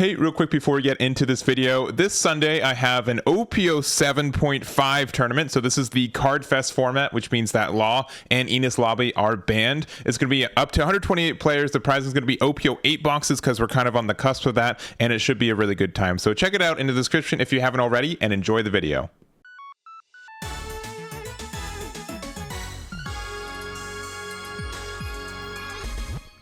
Hey, real quick before we get into this video, this Sunday I have an OPO 7.5 tournament. So this is the Card Fest format, which means that Law and Enos Lobby are banned. It's going to be up to 128 players. The prize is going to be OPO 8 boxes because we're kind of on the cusp of that, and it should be a really good time. So check it out in the description if you haven't already, and enjoy the video.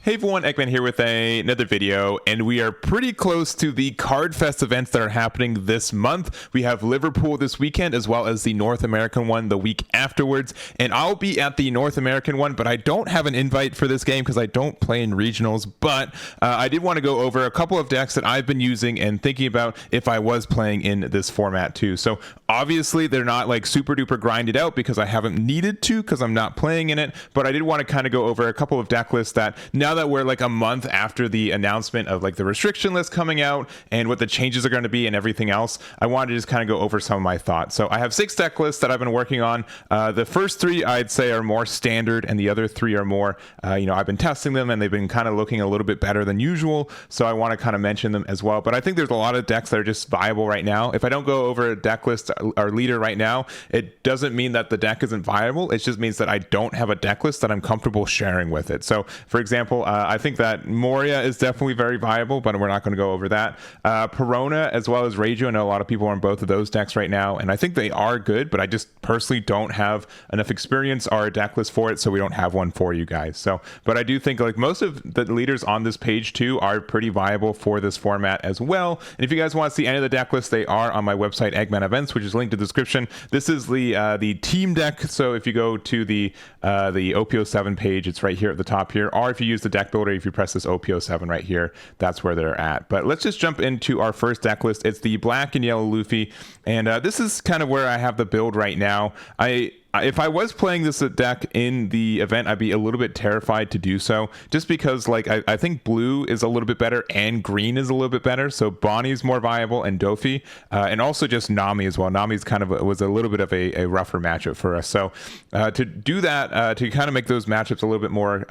Hey everyone, Eggman here with another video, and we are pretty close to the Card Fest events that are happening this month. We have Liverpool this weekend, as well as the North American one the week afterwards, and I'll be at the North American one, but I don't have an invite for this game because I don't play in regionals, but I did want to go over a couple of decks that I've been using and thinking about if I was playing in this format too. So obviously they're not like super duper grinded out because I haven't needed to because I'm not playing in it, but I did want to kind of go over a couple of deck lists that now that we're like a month after the announcement of like the restriction list coming out and what the changes are going to be and everything else, I wanted to just kind of go over some of my thoughts. So I have 6 deck lists that I've been working on. The first 3 I'd say are more standard, and the other 3 are more, I've been testing them and they've been kind of looking a little bit better than usual. So I want to kind of mention them as well. But I think there's a lot of decks that are just viable right now. If I don't go over a deck list or leader right now, it doesn't mean that the deck isn't viable. It just means that I don't have a deck list that I'm comfortable sharing with it. So for example, I think that Moria is definitely very viable, but we're not going to go over that. Perona as well as Reiju, I know a lot of people are on both of those decks right now, and I think they are good, but I just personally don't have enough experience or a deck list for it, so we don't have one for you guys. So, but I do think like most of the leaders on this page too are pretty viable for this format as well. And if you guys want to see any of the deck lists, they are on my website Eggman Events, which is linked in the description. This is the team deck, so if you go to the OPO 7 page, it's right here at the top here, or if you use the deck builder, if you press this OPO 7 right here, that's where they're at. But let's just jump into our first deck list. It's the black and yellow Luffy, and this is kind of where I have the build right now. If I was playing this deck in the event, I'd be a little bit terrified to do so, just because like I think blue is a little bit better and green is a little bit better. So Bonney is more viable, and Doffy, and also just Nami as well. Nami's kind of was a little bit of a rougher matchup for us. So to do that, to kind of make those matchups a little bit more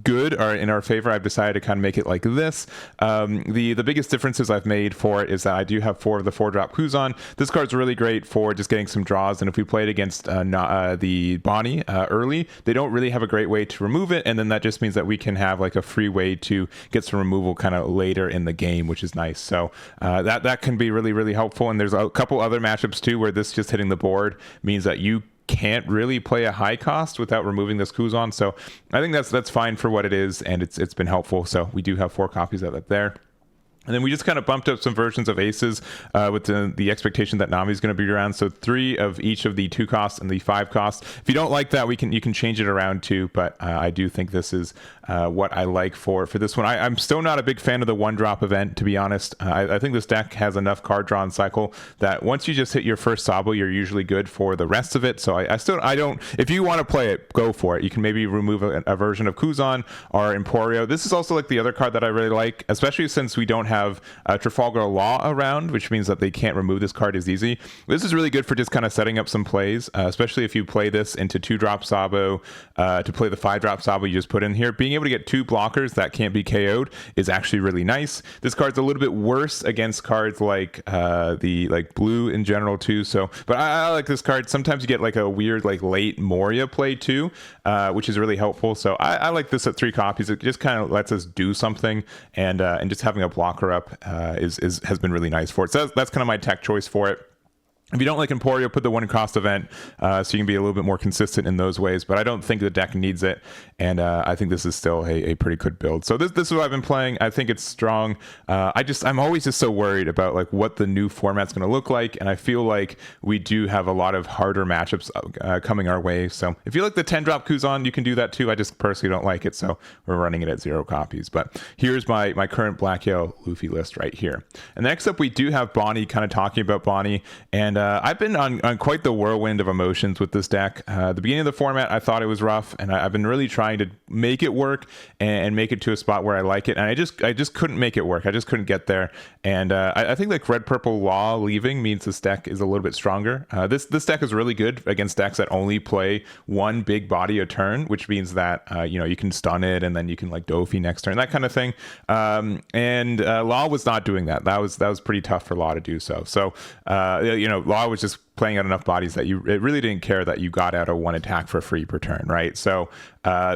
good or in our favor, I've decided to kind of make it like this. The biggest differences I've made for it is that I do have 4 of the 4-drop Kuzan. This card's really great for just getting some draws, and if we play it against the Bonney early, they don't really have a great way to remove it, and then that just means that we can have like a free way to get some removal kind of later in the game, which is nice. So that can be really, really helpful. And there's a couple other matchups too where this just hitting the board means that you can't really play a high cost without removing this Kuzan. So I think that's fine for what it is, and it's been helpful. So we do have 4 copies of it there. And then we just kind of bumped up some versions of aces with the expectation that Nami's going to be around. So 3 of each of the 2 costs and the 5 costs. If you don't like that, you can change it around too. But I do think this is what I like for this one. I'm still not a big fan of the 1-drop event, to be honest. I think this deck has enough card draw and cycle that once you just hit your first Sabo, you're usually good for the rest of it. So I don't. If you want to play it, go for it. You can maybe remove a version of Kuzan or Emporio. This is also like the other card that I really like, especially since we don't have Trafalgar Law around, which means that they can't remove this card as easy. This is really good for just kind of setting up some plays, especially if you play this into 2-drop Sabo to play the 5-drop Sabo you just put in here. Being able to get 2 blockers that can't be KO'd is actually really nice. This card's a little bit worse against cards like blue in general too. So, but I like this card. Sometimes you get like a weird like late Moria play too, which is really helpful. So I like this at 3 copies. It just kind of lets us do something, and just having a blocker up has been really nice for it. So that's kind of my tech choice for it. If you don't like Emporio, put the 1-cost event so you can be a little bit more consistent in those ways, but I don't think the deck needs it, and I think this is still a pretty good build. So this is what I've been playing. I think it's strong. I'm always just so worried about like what the new format's going to look like, and I feel like we do have a lot of harder matchups coming our way. So if you like the 10-drop Kuzan, you can do that too. I just personally don't like it, so we're running it at 0 copies. But here's my current black-yellow Luffy list right here. And next up, we do have Bonney, kind of talking about Bonney, and I've been on quite the whirlwind of emotions with this deck. The beginning of the format, I thought it was rough, and I've been really trying to make it work and make it to a spot where I like it. And I just couldn't make it work. I just couldn't get there. And I think like red purple law leaving means this deck is a little bit stronger. This deck is really good against decks that only play one big body a turn, which means that you can stun it and then you can like Doffy next turn, that kind of thing. And law was not doing that. That was pretty tough for law to do so. So law was just playing out enough bodies that it really didn't care that you got out a one attack for free per turn, right? So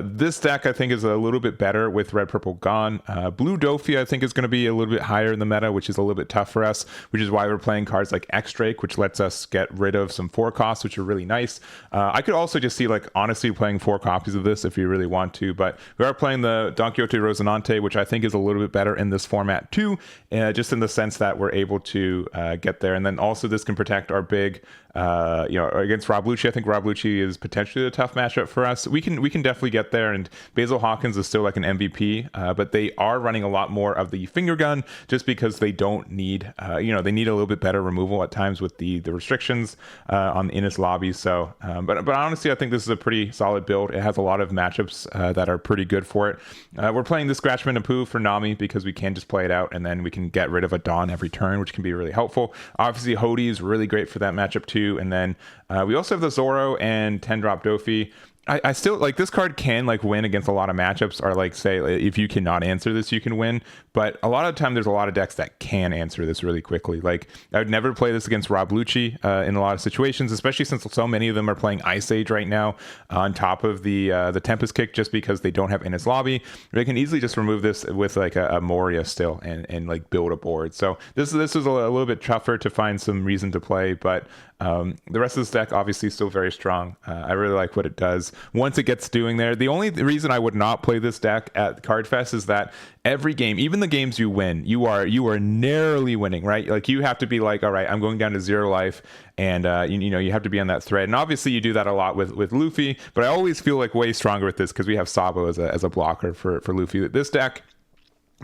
this deck I think is a little bit better with red purple gone. Blue Doffy I think is going to be a little bit higher in the meta, which is a little bit tough for us, which is why we're playing cards like X-Drake, which lets us get rid of some 4 costs, which are really nice. I could also just see like honestly playing 4 copies of this if you really want to, but we are playing the Don Quixote Rocinante, which I think is a little bit better in this format too, just in the sense that we're able to get there. And then also this can protect our big against Rob Lucci. I think Rob Lucci is potentially a tough matchup for us. We can definitely get there, and Basil Hawkins is still like an MVP, but they are running a lot more of the finger gun just because they don't need they need a little bit better removal at times with the restrictions in his lobby. So but honestly I think this is a pretty solid build. It has a lot of matchups that are pretty good for it. We're playing the Scratchman and Pooh for Nami because we can just play it out and then we can get rid of a Dawn every turn, which can be really helpful. Obviously Hody is really great for that matchup too. And then we also have the Zoro and 10-drop Doffy. I still like this card can like win against a lot of matchups, or like say if you cannot answer this you can win, but a lot of the time there's a lot of decks that can answer this really quickly. Like I would never play this against Rob Lucci in a lot of situations, especially since so many of them are playing Ice Age right now on top of the Tempest Kick, just because they don't have Innis Lobby. They can easily just remove this with like a Moria still and like build a board. So this is a little bit tougher to find some reason to play, but the rest of this deck obviously still very strong. I really like what it does once it gets doing there. The only reason I would not play this deck at Card Fest is that every game, even the games you win, you are narrowly winning, right? Like you have to be like, all right, I'm going down to 0 life, and you have to be on that thread. And obviously you do that a lot with Luffy, but I always feel like way stronger with this because we have Sabo as a blocker for Luffy. This deck,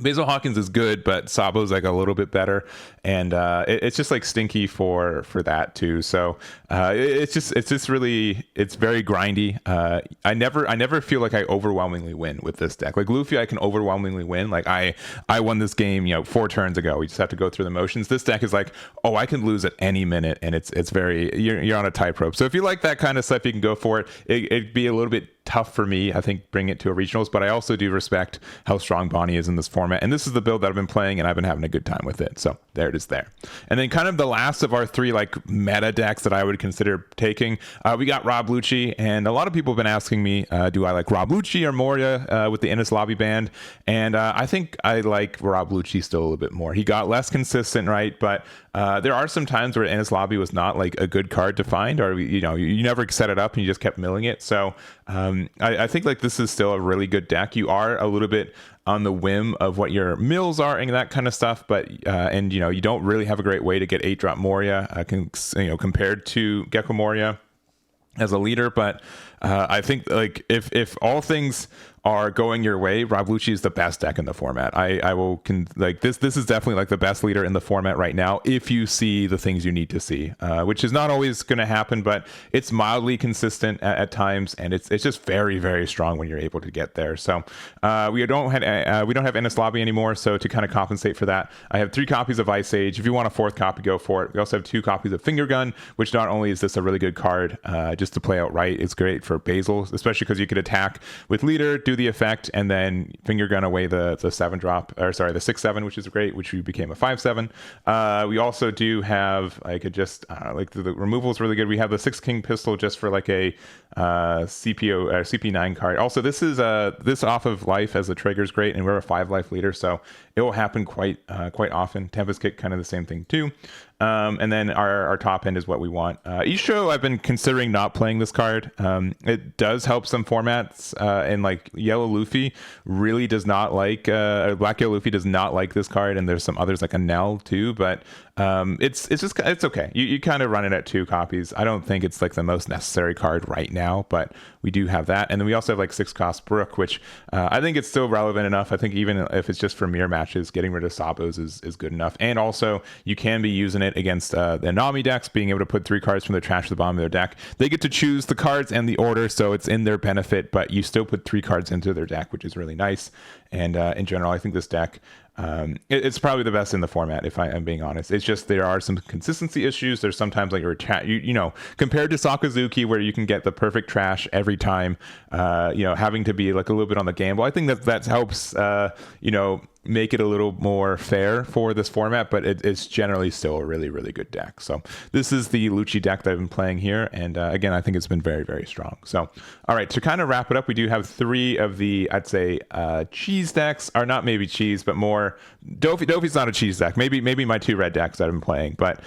Basil Hawkins is good, but Sabo's like a little bit better, and it's just like stinky for that too. So it's just really, it's very grindy. I never feel like I overwhelmingly win with this deck. Like Luffy, I can overwhelmingly win. Like I won this game 4 turns ago. We just have to go through the motions. This deck is like, oh, I can lose at any minute, and it's very you're on a tightrope. So if you like that kind of stuff, you can go for it. It'd be a little bit tough for me, I think, bring it to a regionals, but I also do respect how strong Bonney is in this format, and this is the build that I've been playing and I've been having a good time with it. So there it is there. And then kind of the last of our 3 like meta decks that I would consider taking, we got Rob Lucci, and a lot of people have been asking me, do I like Rob Lucci or Moria with the Innis Lobby band? And I think I like Rob Lucci still a little bit more. He got less consistent, right? But there are some times where Innis Lobby was not like a good card to find, or you never set it up and you just kept milling it. So I think like this is still a really good deck. You are a little bit on the whim of what your mills are and that kind of stuff, but and you don't really have a great way to get 8-drop Moria compared to Gecko Moria as a leader. But I think like if all things are going your way, Rob Lucci is the best deck in the format. I will this is definitely like the best leader in the format right now if you see the things you need to see, which is not always going to happen, but it's mildly consistent at times, and it's just very, very strong when you're able to get there. So we don't have Innis Lobby anymore, so to kind of compensate for that, I have 3 copies of Ice Age. If you want a 4th copy, go for it. We also have 2 copies of Finger Gun, which not only is this a really good card just to play out right, it's great for Basil, especially because you could attack with leader, do the effect, and then finger gun away the 7-drop, or sorry, the 6/7, which is great, which became a 5/7. We also do have like the removal is really good. We have the 6-king pistol just for like a CPO or CP9 card. Also, this is this off of life as a trigger is great, and we're a 5-life leader, so it will happen quite often. Tempest Kick, kind of the same thing too. And then our top end is what we want. Each show I've been considering not playing this card. It does help some formats, and like Yellow Luffy really does not like Black Yellow Luffy does not like this card, and there's some others like a Nell too, but it's okay. You kind of run it at 2 copies. I don't think it's like the most necessary card right now, but we do have that. And then we also have like 6-cost Brook, which I think it's still relevant enough. I think even if it's just for mirror matches, getting rid of Sabos is good enough. And also you can be using it it against the Nami decks, being able to put 3 cards from their trash to the bottom of their deck. They get to choose the cards and the order, so it's in their benefit, but you still put 3 cards into their deck, which is really nice. And in general, I think this deck, it's probably the best in the format, if I am being honest. It's just there are some consistency issues. There's sometimes like you know, compared to Sakazuki, where you can get the perfect trash every time, you know, having to be like a little bit on the gamble. I think that helps, you know, make it a little more fair for this format, but it's generally still a really, really good deck. So this is the Lucci deck that I've been playing here, and again, I think it's been very, very strong. So all right, to kind of wrap it up, we do have 3 of the, I'd say, cheese decks, or not maybe cheese, but more Doffy's not a cheese deck. Maybe my 2 red decks that I've been playing, but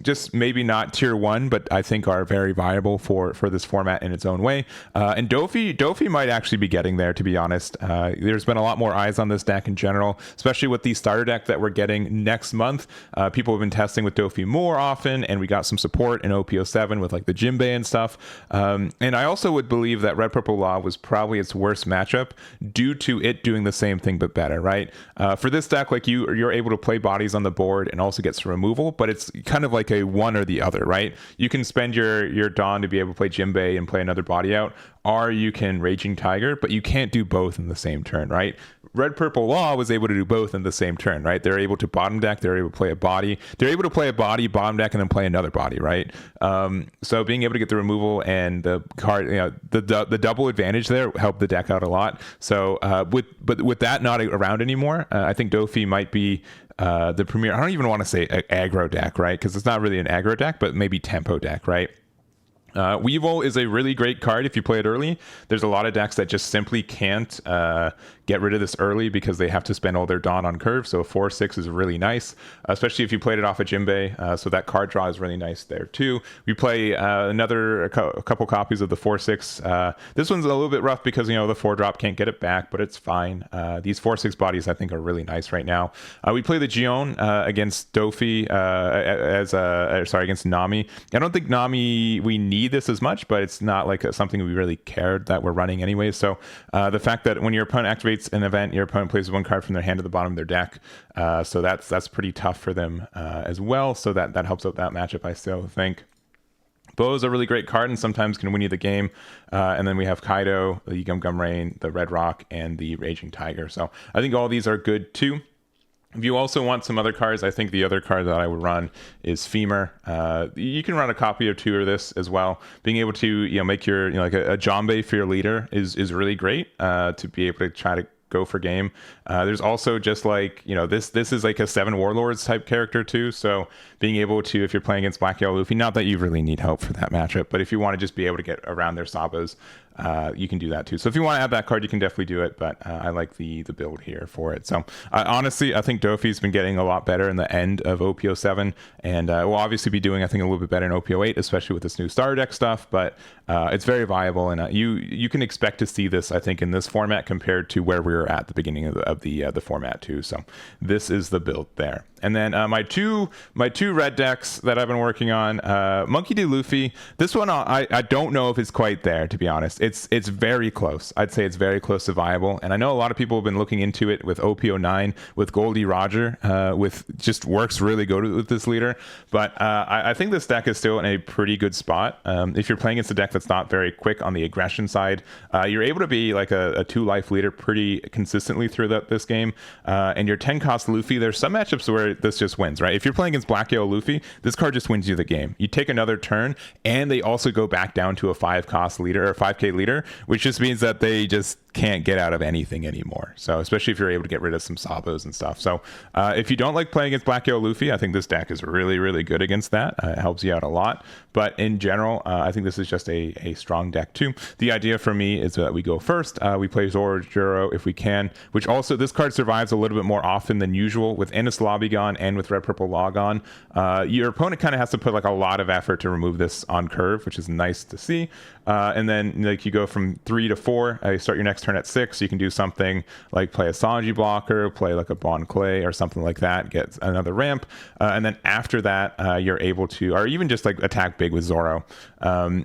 just maybe not tier 1, but I think are very viable for this format in its own way. And Doffy might actually be getting there, to be honest. There's been a lot more eyes on this deck in general, especially with the starter deck that we're getting next month. People have been testing with Doffy more often, and we got some support in OPO7 with like the Jinbei and stuff. And I also would believe that Red Purple Law was probably its worst matchup due to it doing the same thing but better, right? For this deck, like you're able to play bodies on the board and also get some removal, but it's kind of like a one or the other, right? You can spend your Dawn to be able to play Jinbei and play another body out, or you can Raging Tiger, but you can't do both in the same turn, right? Red Purple Law was able to do both in the same turn, right? They're able to bottom deck, they're able to play a body, they're able to play a body, bottom deck, and then play another body, right? So being able to get the removal and the card, you know, the double advantage there helped the deck out a lot. So with that not around anymore, I think Doffy might be the premier. I don't even want to say aggro deck, right? Because it's not really an aggro deck, but maybe tempo deck, right? Weevil is a really great card if you play it early. There's a lot of decks that just simply can't get rid of this early because they have to spend all their Dawn on curve. So a 4/6 is really nice, especially if you played it off of Jinbei. So that card draw is really nice there too. We play a couple copies of the 4/6. This one's a little bit rough because, you know, the 4-drop can't get it back, but it's fine. These 4/6 bodies I think are really nice right now. We play the Gion against Doffy against Nami. I don't think Nami we need this as much, but it's not like something we really cared that we're running anyway. So the fact that when your opponent activates an event, your opponent plays 1 card from their hand to the bottom of their deck, so that's pretty tough for them as well. So that helps out that matchup, I still think. Bow is a really great card and sometimes can win you the game. And then we have Kaido, the Gum Gum Rain, the Red Rock, and the Raging Tiger. So I think all these are good too. If you also want some other cards, I think the other card that I would run is Femur. You can run a copy or 2 of this as well. Being able to, you know, make your, you know, like a Jinbei for your leader is really great to be able to try to go for game. There's also just like, you know, this is like a 7 Warlords type character too. So being able to, if you're playing against Black Yellow Luffy, not that you really need help for that matchup, but if you want to just be able to get around their Sabos, you can do that too. So if you want to add that card, you can definitely do it, but I like the build here for it. So honestly, I think Doffy's been getting a lot better in the end of OPO7, and we'll obviously be doing, I think, a little bit better in OPO8, especially with this new starter deck stuff, but it's very viable, and you can expect to see this, I think, in this format compared to where we were at the beginning of the format too. So this is the build there. And then my two red decks that I've been working on, Monkey D. Luffy. This one I don't know if it's quite there, to be honest. It's very close. I'd say it's very close to viable. And I know a lot of people have been looking into it with OPO9, with Goldie Roger, with just works really good with this leader. But I think this deck is still in a pretty good spot. If you're playing against a deck that's not very quick on the aggression side, you're able to be like a 2-life leader pretty consistently throughout this game. And your 10-cost Luffy, there's some matchups where this just wins, right? If you're playing against Black Yellow Luffy, this card just wins you the game. You take another turn, and they also go back down to a 5-cost leader or 5k leader, which just means that they just can't get out of anything anymore. So especially if you're able to get rid of some Sabos and stuff. So if you don't like playing against Black Yellow Luffy, I think this deck is really, really good against that. It helps you out a lot. But in general, I think this is just a strong deck too. The idea for me is that we go first. We play Zoro if we can, which also this card survives a little bit more often than usual with Ennis Lobby gone and with Red Purple Law gone. Your opponent kind of has to put like a lot of effort to remove this on curve, which is nice to see. And then like you go from 3 to 4, you start your next turn at 6. You can do something like play a Sanji blocker, play like a Bon Clay or something like that, get another ramp. And then after that, you're able to, or even just like attack big with Zoro.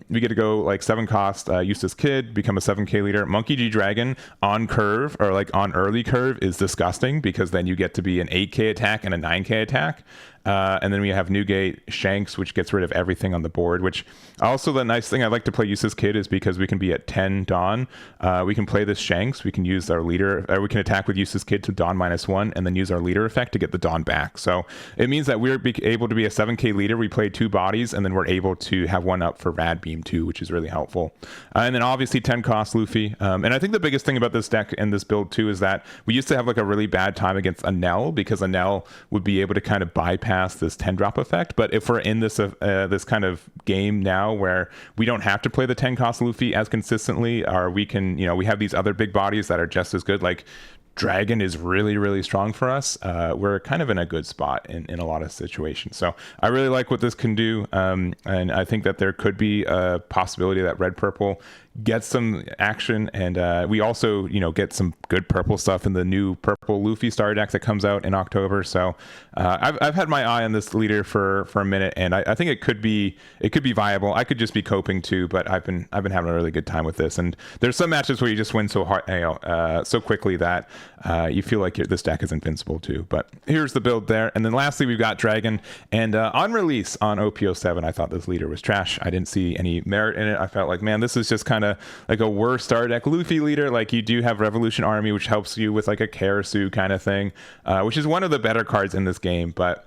We get to go like 7 cost, Eustace Kid, become a 7k leader. Monkey G Dragon on curve or like on early curve is disgusting because then you get to be an 8k attack and a 9k attack. And then we have Newgate Shanks, which gets rid of everything on the board, which also the nice thing I like to play Useless Kid is because we can be at 10 Dawn. We can play this Shanks. We can use our leader. We can attack with Useless Kid to Dawn -1 and then use our leader effect to get the Dawn back. So it means that we're able to be a 7k leader. We play 2 bodies and then we're able to have 1 up for Rad Beam too, which is really helpful. And then obviously 10 cost Luffy. And I think the biggest thing about this deck and this build too is that we used to have like a really bad time against Anel because Anel would be able to kind of bypass this 10 drop effect. But if we're in this this kind of game now where we don't have to play the 10 cost Luffy as consistently, or we can, we have these other big bodies that are just as good, like Dragon is really, really strong for us. We're kind of in a good spot in a lot of situations. So I really like what this can do. And I think that there could be a possibility that red purple gets some action, and we also get some good purple stuff in the new purple Luffy star deck that comes out in October. So I've had my eye on this leader for a minute, and I think it could be viable. I could just be coping too, but I've been having a really good time with this. And there's some matches where you just win so hard, so quickly that you feel like this deck is invincible too. But here's the build there. And then lastly, we've got Dragon, and on release on OPO7, I thought this leader was trash. I didn't see any merit in it. I felt like, man, this is just kind of like a worse star deck Luffy leader. Like, you do have Revolution Army, which helps you with like a Karasu kind of thing, which is one of the better cards in this game. But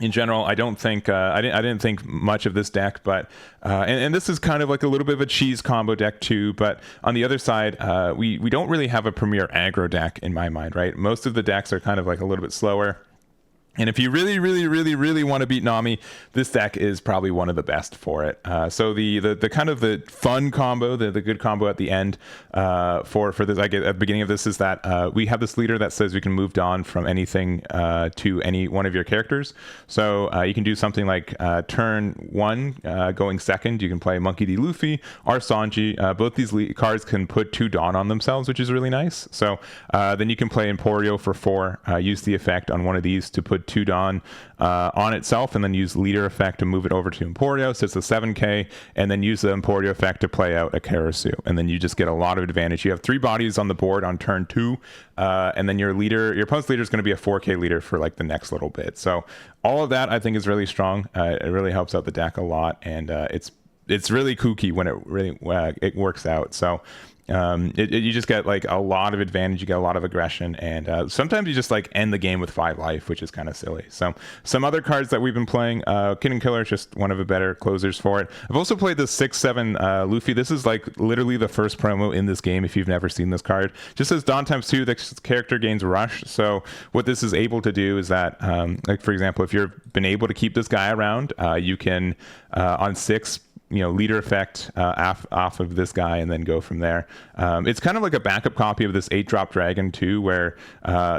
in general, I don't think I didn't think much of this deck. But and this is kind of like a little bit of a cheese combo deck too. But on the other side, we don't really have a premier aggro deck in my mind, right? Most of the decks are kind of like a little bit slower. And if you really, really, really, really want to beat Nami, this deck is probably one of the best for it. So the kind of the fun combo, the good combo at the end for this, like at the beginning of this, is that we have this leader that says we can move Dawn from anything to any one of your characters. So you can do something like turn 1 going second, you can play Monkey D. Luffy or Sanji. Both these cards can put 2 Dawn on themselves, which is really nice. So then you can play Emporio for 4, use the effect on one of these to put 2 Dawn on itself, and then use leader effect to move it over to Emporio, so it's a 7k, and then use the Emporio effect to play out a Karasu, and then you just get a lot of advantage. You have 3 bodies on the board on turn 2, and then your opponent's leader is going to be a 4k leader for like the next little bit. So all of that I think is really strong. It really helps out the deck a lot, and it's really kooky when it really it works out. So you just get like a lot of advantage, you get a lot of aggression, and sometimes you just like end the game with 5 life, which is kind of silly. So some other cards that we've been playing, Kid and Killer is just one of the better closers for it. I've also played the 6/7 Luffy. This is like literally the first promo in this game if you've never seen this card. Just says Dawn ×2, the character gains rush. So what this is able to do is that like for example, if you've been able to keep this guy around, you can on 6 leader effect off of this guy and then go from there. It's kind of like a backup copy of this 8-drop Dragon too, where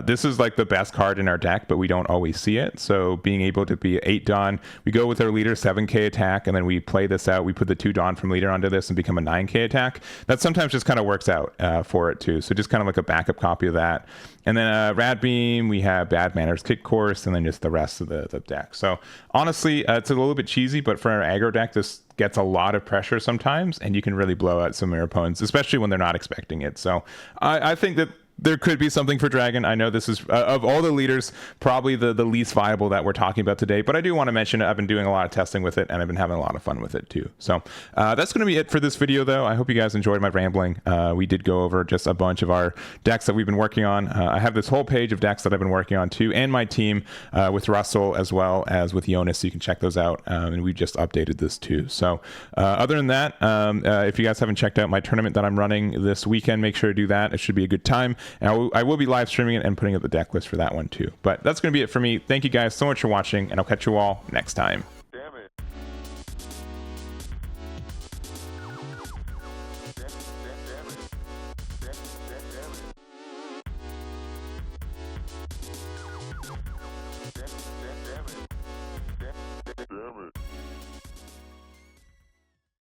this is like the best card in our deck, but we don't always see it. So being able to be 8 Dawn, we go with our leader 7k attack, and then we play this out. We put the 2 Dawn from leader onto this and become a 9k attack. That sometimes just kind of works out for it too. So just kind of like a backup copy of that. And then Rad Beam, we have Bad Manners Kick Course, and then just the rest of the deck. So honestly, it's a little bit cheesy, but for our aggro deck, this gets a lot of pressure sometimes, and you can really blow out some of your opponents, especially when they're not expecting it. So I think that there could be something for Dragon. I know this is, of all the leaders, probably the least viable that we're talking about today, but I do want to mention it. I've been doing a lot of testing with it, and I've been having a lot of fun with it too. So that's going to be it for this video, though. I hope you guys enjoyed my rambling. We did go over just a bunch of our decks that we've been working on. I have this whole page of decks that I've been working on too, and my team with Russell as well as with Jonas, so you can check those out. And we just updated this too. So other than that, if you guys haven't checked out my tournament that I'm running this weekend, make sure to do that. It should be a good time. And I will be live streaming it and putting up the deck list for that one too. But that's going to be it for me. Thank you guys so much for watching, and I'll catch you all next time.